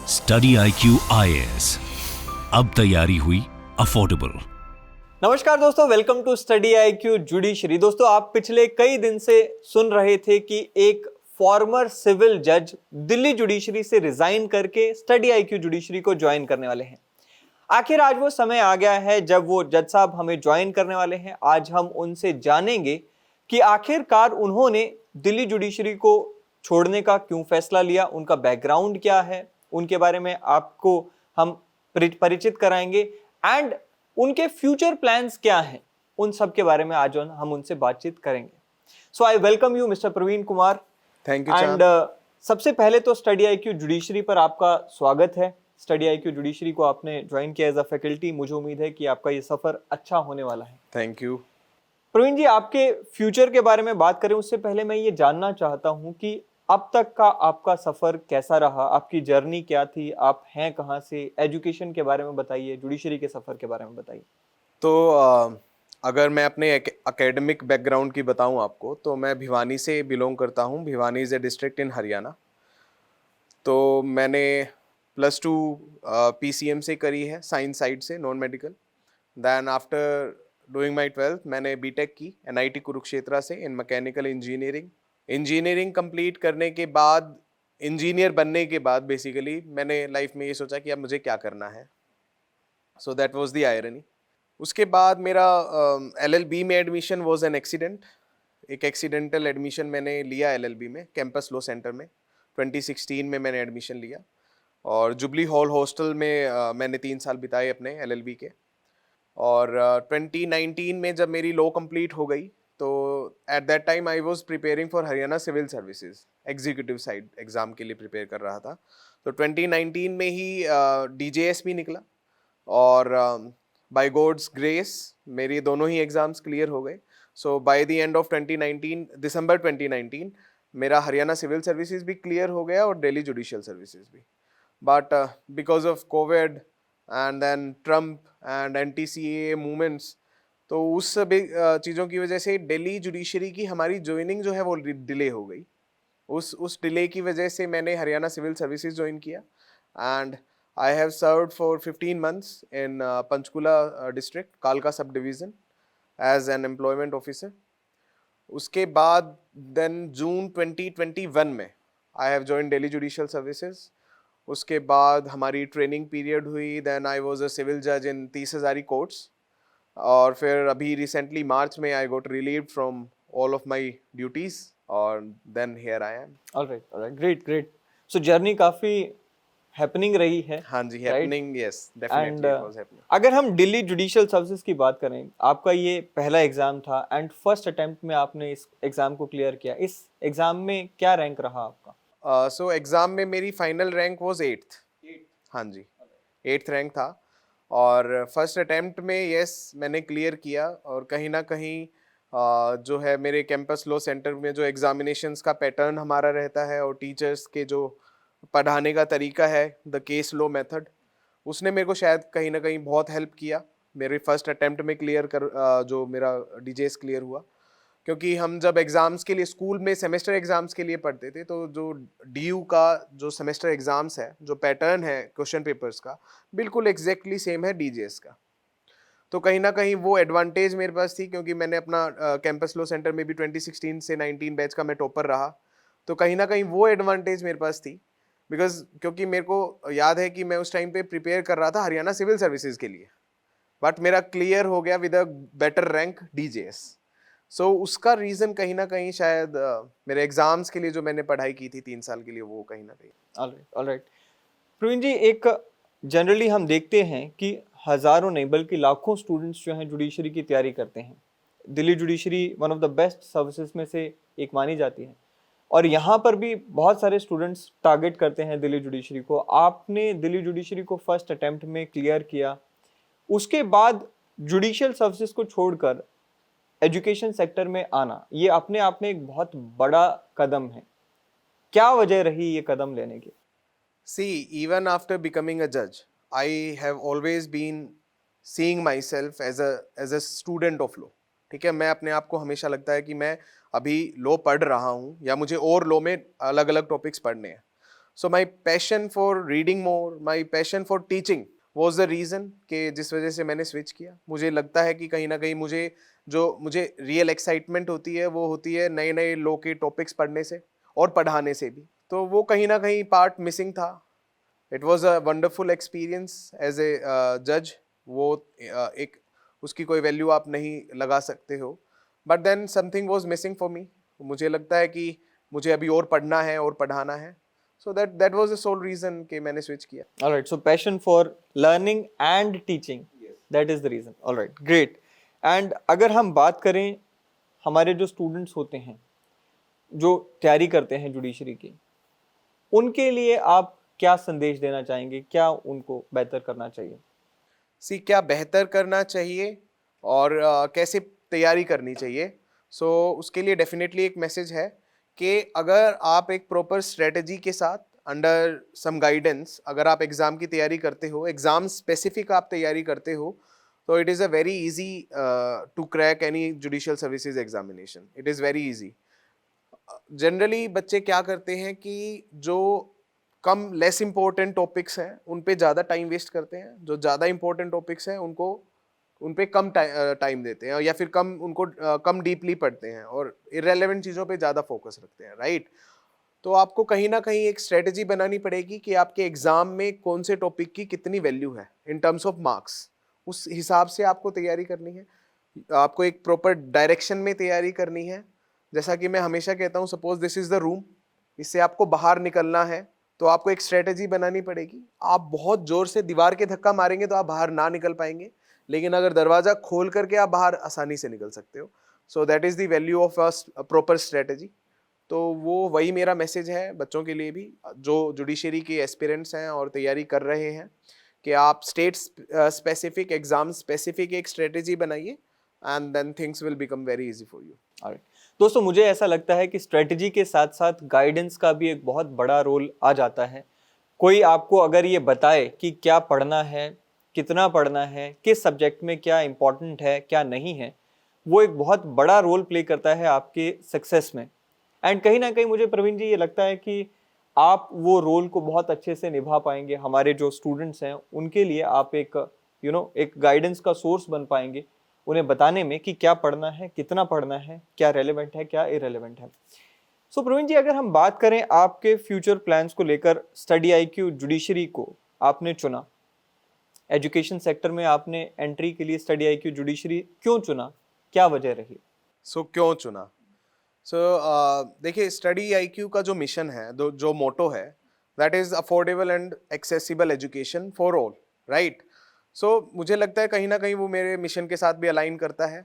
Study IQ IAS, अब तैयारी हुई अफोर्डेबल। नमस्कार दोस्तों, welcome to study IQ judiciary. दोस्तों, आप पिछले कई दिन से सुन रहे थे कि एक फॉर्मर सिविल जज दिल्ली जुडिशरी से रिजाइन करके स्टडी IQ जुडिशरी को ज्वाइन करने वाले हैं। आखिर आज वो समय आ गया है जब वो जज साहब हमें ज्वाइन करने वाले हैं। आज हम उनसे जानेंगे कि आखिरकार उन्होंने दिल्ली जुडिशरी को छोड़ने का क्यों फैसला लिया, उनका बैकग्राउंड क्या है, उनके बारे में आपको हम परिचित कराएंगे एंड उनके फ्यूचर प्लान्स क्या हैं, उन सब के बारे में आज हम उनसे बातचीत करेंगे। So I welcome you mister Praveen Kumar. Thank you and सबसे पहले तो स्टडी IQ जुडिशरी पर आपका स्वागत है। स्टडी IQ जुडिशरी को आपने ज्वाइन किया एज अ फैकल्टी। मुझे उम्मीद है कि आपका ये सफर अच्छा होने वाला है। Thank you. प्रवीण जी, आपके फ्यूचर के बारे में बात करें उससे पहले मैं ये जानना चाहता हूँ कि अब तक का आपका सफर कैसा रहा, आपकी जर्नी क्या थी, आप हैं कहाँ से, एजुकेशन के बारे में बताइए, जुडिशरी के सफर के बारे में बताइए। तो अगर मैं अपने एकेडमिक बैकग्राउंड की बताऊं आपको, तो मैं भिवानी से बिलोंग करता हूं। Bhiwani is a district in Haryana. तो मैंने +2 PCM से करी है, साइंस साइड से, non medical. Then after doing my 12th मैंने बीटेक की NIT कुरुक्षेत्रा से in mechanical engineering. Engineering complete करने के बाद, इंजीनियर बनने के बाद बेसिकली मैंने लाइफ में ये सोचा कि अब मुझे क्या करना है। So that was the irony. उसके बाद मेरा LLB में एडमिशन वाज एन एक्सीडेंट। एक एक्सीडेंटल एडमिशन मैंने लिया LLB में, कैंपस लॉ सेंटर में। 2016 में मैंने एडमिशन लिया और जुबली हॉल हॉस्टल में मैंने 3 साल बिताए अपने LLB के। और 2019 में जब मेरी लॉ कंप्लीट हो गई, तो at that time I was preparing for Haryana civil services executive side exam के लिए प्रिपेयर कर रहा था। तो 2019 में ही DJS भी निकला और बाय गॉड्स ग्रेस मेरी दोनों ही एग्ज़ाम्स क्लियर हो गए। So by the end of 2019, December 2019, मेरा हरियाणा सिविल सर्विसेज भी क्लियर हो गया और दिल्ली जुडिशियल सर्विसेज भी। But because of covid and then Trump and NTCA movements, तो उस सभी चीज़ों की वजह से दिल्ली जुडिशरी की हमारी ज्वाइनिंग जो है वो डिले हो गई। उस डिले की वजह से मैंने हरियाणा सिविल सर्विसेज ज्वाइन किया and I have served for 15 months in Panchkula district, कालका sub division, as an employment officer. उसके बाद देन जून 2021 में I have join Delhi judicial services. उसके बाद हमारी ट्रेनिंग पीरियड हुई। Then I was a civil जज इन 30 हज़ारी कोर्ट्स। और फिर अभी रिसेंटली मार्च में I got relieved from all of my duties और then here I am. Alright, great great. So journey काफी हैपनिंग रही है। हाँ जी, right? Happening, yes, definitely it was happening. अगर हम दिल्ली जुडिशियल सर्विसेज की बात करें, आपका ये पहला एग्जाम था एंड फर्स्ट अटेम्प्ट में आपने इस एग्जाम को क्लियर किया। इस एग्जाम में क्या रैंक रहा आपका? सो एग्ज़ाम में मेरी फाइनल रैंक वाज 8th। हाँ जी, 8th रैंक था। और फर्स्ट अटेम्प्ट में यस मैंने क्लियर किया। और कहीं ना कहीं जो है मेरे कैंपस लॉ सेंटर में जो एग्जामिनेशंस का पैटर्न हमारा रहता है और टीचर्स के जो पढ़ाने का तरीका है, द केस लॉ मेथड, उसने मेरे को शायद कहीं ना कहीं बहुत हेल्प किया मेरे फर्स्ट अटेम्प्ट में क्लियर कर जो मेरा DJS क्लियर हुआ। क्योंकि हम जब एग्ज़ाम्स के लिए स्कूल में सेमेस्टर एग्ज़ाम्स के लिए पढ़ते थे, तो जो DU का जो सेमेस्टर एग्ज़ाम्स है, जो पैटर्न है क्वेश्चन पेपर्स का, बिल्कुल एग्जैक्टली सेम है DJS का। तो कहीं ना कहीं वो एडवांटेज मेरे पास थी, क्योंकि मैंने अपना कैंपस लॉ सेंटर में भी 2016 से 19 बैच का मैं टॉपर रहा। तो कहीं ना कहीं वो एडवांटेज मेरे पास थी, बिकॉज क्योंकि मेरे को याद है कि मैं उस टाइम पे प्रिपेयर कर रहा था हरियाणा सिविल सर्विसेज के लिए, बट मेरा क्लियर हो गया with a better rank DJS। सो उसका रीज़न कहीं ना कहीं शायद मेरे एग्जाम्स के लिए जो मैंने पढ़ाई की थी 3 साल के लिए, वो कहीं ना कहीं। ऑलराइट प्रवीण जी, एक जनरली हम देखते हैं कि हजारों नहीं बल्कि लाखों स्टूडेंट्स जो हैं जुडिशरी की तैयारी करते हैं। Delhi judiciary one of the best services में से एक मानी जाती है और यहाँ पर भी बहुत सारे स्टूडेंट्स टारगेट करते हैं दिल्ली जुडिशरी को। आपने दिल्ली जुडिशरी को फर्स्ट अटेम्प्ट में क्लियर किया, उसके बाद जुडिशियल सर्विसेज को छोड़कर एजुकेशन सेक्टर में आना, ये अपने आप में एक बहुत बड़ा कदम है। क्या वजह रही ये कदम लेने की? See, even after becoming a judge, I have always been seeing myself as a student of law. ठीक है, मैं अपने आप को हमेशा लगता है कि मैं अभी लॉ पढ़ रहा हूँ या मुझे और लॉ में अलग अलग टॉपिक्स पढ़ने हैं। So my passion for reading more, my passion for teaching was the reason कि जिस वजह से मैंने स्विच किया. मुझे लगता है कि कहीं ना कहीं मुझे रियल एक्साइटमेंट होती है वो होती है नए नए लॉ के टॉपिक्स पढ़ने से और पढ़ाने से भी. तो वो कहीं ना कहीं पार्ट मिसिंग था. It was a wonderful experience as a जज. वो एक उसकी कोई वैल्यू आप नहीं लगा सकते हो. But then something was missing for me. मुझे लगता है कि मुझे अभी और पढ़ना है और पढ़ाना है. So that was the sole reason कि मैंने स्विच किया. Alright, so passion for learning and teaching, that is the reason. Alright, great. And अगर हम बात करें हमारे जो स्टूडेंट्स होते हैं जो तैयारी करते हैं जुडिशरी की, उनके लिए आप क्या संदेश देना चाहेंगे, क्या उनको बेहतर करना चाहिए? क्या बेहतर करना चाहिए और कैसे तैयारी करनी चाहिए. सो उसके लिए डेफिनेटली एक मैसेज है कि अगर आप एक प्रॉपर स्ट्रेटजी के साथ अंडर सम गाइडेंस अगर आप एग्ज़ाम की तैयारी करते हो, एग्ज़ाम स्पेसिफिक आप तैयारी करते हो, तो it is a very easy to crack any judicial services examination. It is very easy. Generally बच्चे क्या करते हैं कि जो कम लेस इम्पोर्टेंट टॉपिक्स हैं उन पे ज़्यादा टाइम वेस्ट करते हैं. जो ज़्यादा इम्पोर्टेंट टॉपिक्स हैं उनको उन पे कम टाइम देते हैं या फिर कम डीपली पढ़ते हैं और इररेलेवेंट चीज़ों पे ज़्यादा फोकस रखते हैं. राइट. तो आपको कहीं ना कहीं एक स्ट्रेटजी बनानी पड़ेगी कि आपके एग्जाम में कौन से टॉपिक की कितनी वैल्यू है इन टर्म्स ऑफ मार्क्स. उस हिसाब से आपको तैयारी करनी है. आपको एक प्रॉपर डायरेक्शन में तैयारी करनी है. जैसा कि मैं हमेशा कहता हूँ, suppose this is the room, इससे आपको बाहर निकलना है तो आपको एक स्ट्रेटजी बनानी पड़ेगी. आप बहुत जोर से दीवार के धक्का मारेंगे तो आप बाहर ना निकल पाएंगे, लेकिन अगर दरवाजा खोल करके आप बाहर आसानी से निकल सकते हो. So that is the value of a proper strategy. तो वो वही मेरा मैसेज है बच्चों के लिए भी जो जुडिशरी के एस्पिरेंट्स हैं और तैयारी कर रहे हैं कि आप स्टेट स्पेसिफिक एग्जाम स्पेसिफिक एक स्ट्रेटजी बनाइए and then things will become very easy for you. Alright. दोस्तों मुझे ऐसा लगता है कि स्ट्रेटजी के साथ साथ गाइडेंस का भी एक बहुत बड़ा रोल आ जाता है. कोई आपको अगर ये बताए कि क्या पढ़ना है, कितना पढ़ना है, किस सब्जेक्ट में क्या इंपॉर्टेंट है, क्या नहीं है, वो एक बहुत बड़ा रोल प्ले करता है आपके सक्सेस में. एंड कहीं ना कहीं मुझे प्रवीण जी ये लगता है कि आप वो रोल को बहुत अच्छे से निभा पाएंगे. हमारे जो स्टूडेंट्स हैं उनके लिए आप एक एक गाइडेंस का सोर्स बन पाएंगे, उन्हें बताने में कि क्या पढ़ना है, कितना पढ़ना है, क्या रेलेवेंट है, क्या इरेलेवेंट है. सो प्रवीण जी, अगर हम बात करें आपके फ्यूचर प्लान्स को लेकर, स्टडी आईक्यू जुडिशरी को आपने चुना, एजुकेशन सेक्टर में आपने एंट्री के लिए स्टडी आईक्यू जुडिशरी क्यों चुना, क्या वजह रही? क्यों चुना? देखिए, स्टडी आईक्यू का जो मिशन है, जो मोटो है, that is affordable and accessible education for all. Right. मुझे लगता है कहीं ना कहीं वो मेरे मिशन के साथ भी अलाइन करता है.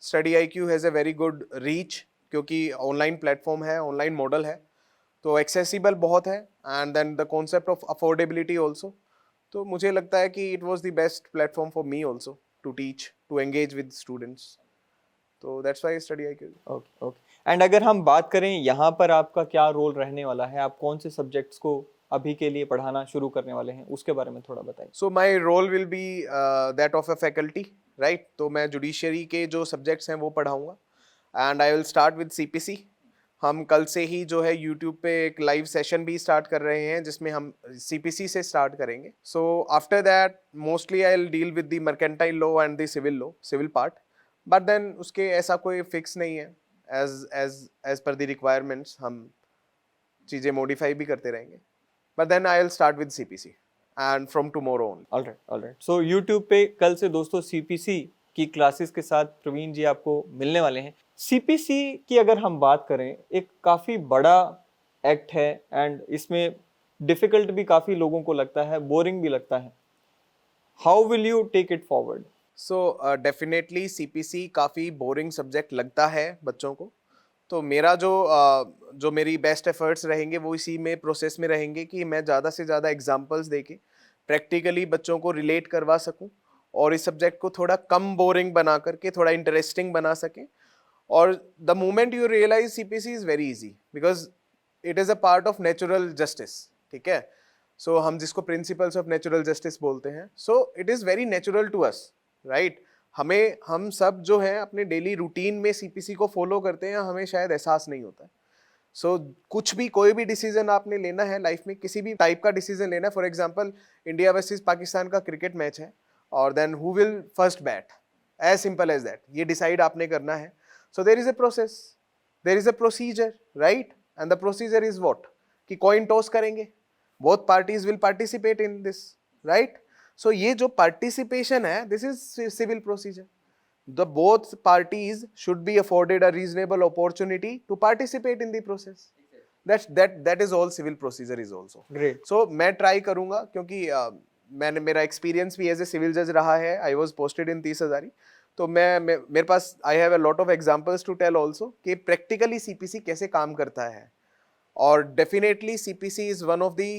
Study IQ has a very good reach क्योंकि ऑनलाइन प्लेटफॉर्म है, ऑनलाइन मॉडल है, तो एक्सेसिबल बहुत है and then the concept of affordability also. तो मुझे लगता है कि it was the best platform for me also to teach, to engage with students. तो that's why study IQ. Okay okay. And अगर हम बात करें यहाँ पर आपका क्या रोल रहने वाला है, आप कौन से सब्जेक्ट्स को अभी के लिए पढ़ाना शुरू करने वाले हैं, उसके बारे में थोड़ा बताइए. So my role will be that of a faculty. Right. तो मैं जुडिशरी के जो सब्जेक्ट्स हैं वो पढ़ाऊँगा and I will start with CPC. हम कल से ही जो है यूट्यूब पे एक लाइव सेशन भी स्टार्ट कर रहे हैं जिसमें हम CPC से स्टार्ट करेंगे. So after that mostly I will deal with the mercantile law and the civil law, civil part. But then उसके ऐसा कोई फिक्स नहीं है. एज पर द रिक्वायरमेंट्स हम चीज़ें मॉडिफाई भी करते रहेंगे. But then I will start with CPC and from tomorrow on. Alright. So YouTube पे कल से दोस्तों CPC की क्लासेस के साथ प्रवीण जी आपको मिलने वाले हैं. CPC की अगर हम बात करें, एक काफ़ी बड़ा एक्ट है एंड इसमें डिफ़िकल्ट भी काफ़ी लोगों को लगता है, बोरिंग भी लगता है. How will you take it forward? Definitely CPC काफ़ी बोरिंग सब्जेक्ट लगता है बच्चों को. तो मेरा जो मेरी बेस्ट एफर्ट्स रहेंगे वो इसी में प्रोसेस में रहेंगे कि मैं ज़्यादा से ज़्यादा एग्जांपल्स देके प्रैक्टिकली बच्चों को रिलेट करवा सकूं और इस सब्जेक्ट को थोड़ा कम बोरिंग बना करके थोड़ा इंटरेस्टिंग बना सकें. और the moment you realize CPC is very easy because it is a part of natural justice. ठीक है. हम जिसको प्रिंसिपल्स ऑफ नेचुरल जस्टिस बोलते हैं, it is very natural to us. Right. हम सब जो है अपने डेली रूटीन में CPC को फॉलो करते हैं, हमें शायद एहसास नहीं होता है. सो कुछ भी कोई भी डिसीजन आपने लेना है लाइफ में, किसी भी टाइप का डिसीजन लेना है, for example India versus Pakistan का क्रिकेट मैच है और then who will first bat, as simple as that, ये डिसाइड आपने करना है. So there is a process, there is a procedure, right? And the procedure is what, कि coin toss करेंगे, both parties will participate in this, right? So ये जो participation है, this is civil procedure. The both parties should be afforded a reasonable opportunity to participate in the process. That is all civil procedure is also. Great. So मैं try करूँगा, क्योंकि मैंने मेरा experience भी as a civil judge रहा है. I was posted in 30 Hazari. तो मेरे पास I have a lot of examples to tell also कि practically CPC कैसे काम करता है. और definitely CPC is one of the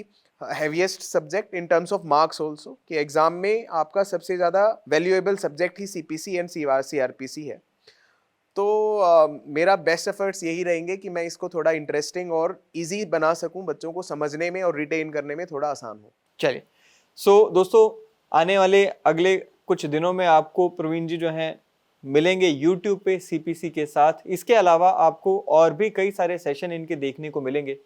heaviest subject in terms of marks also, कि एग्जाम में आपका सबसे ज़्यादा valuable subject he CPC and CrPC है. तो मेरा बेस्ट एफर्ट्स यही रहेंगे कि मैं इसको थोड़ा इंटरेस्टिंग और इजी बना सकूं, बच्चों को समझने में और रिटेन करने में थोड़ा आसान हो. चलिए, सो दोस्तों आने वाले अगले कुछ दिनों में आपको प्रवीण जी जो हैं मिलेंगे यूट्यूब पे सीपीसी के साथ. इसके अलावा आपको और भी कई सारे सेशन इनके देखने को मिलेंगे.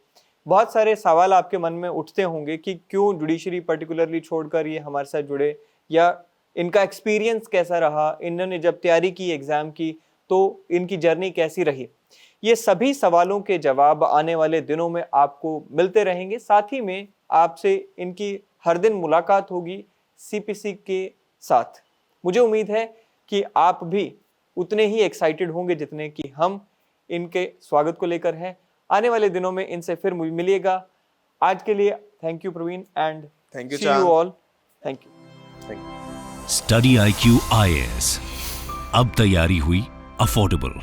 बहुत सारे सवाल आपके मन में उठते होंगे कि क्यों जुडिशरी पर्टिकुलरली छोड़कर ये हमारे साथ जुड़े, या इनका एक्सपीरियंस कैसा रहा, इन्होंने जब तैयारी की एग्ज़ाम की तो इनकी जर्नी कैसी रही. ये सभी सवालों के जवाब आने वाले दिनों में आपको मिलते रहेंगे. साथ ही में आपसे इनकी हर दिन मुलाकात होगी सीपीसी के साथ. मुझे उम्मीद है कि आप भी उतने ही एक्साइटेड होंगे जितने कि हम इनके स्वागत को लेकर हैं. आने वाले दिनों में इनसे फिर मिलिएगा. आज के लिए thank you Praveen and thank you see you all. Thank you. Study IQ IAS, अब तैयारी हुई अफोर्डेबल.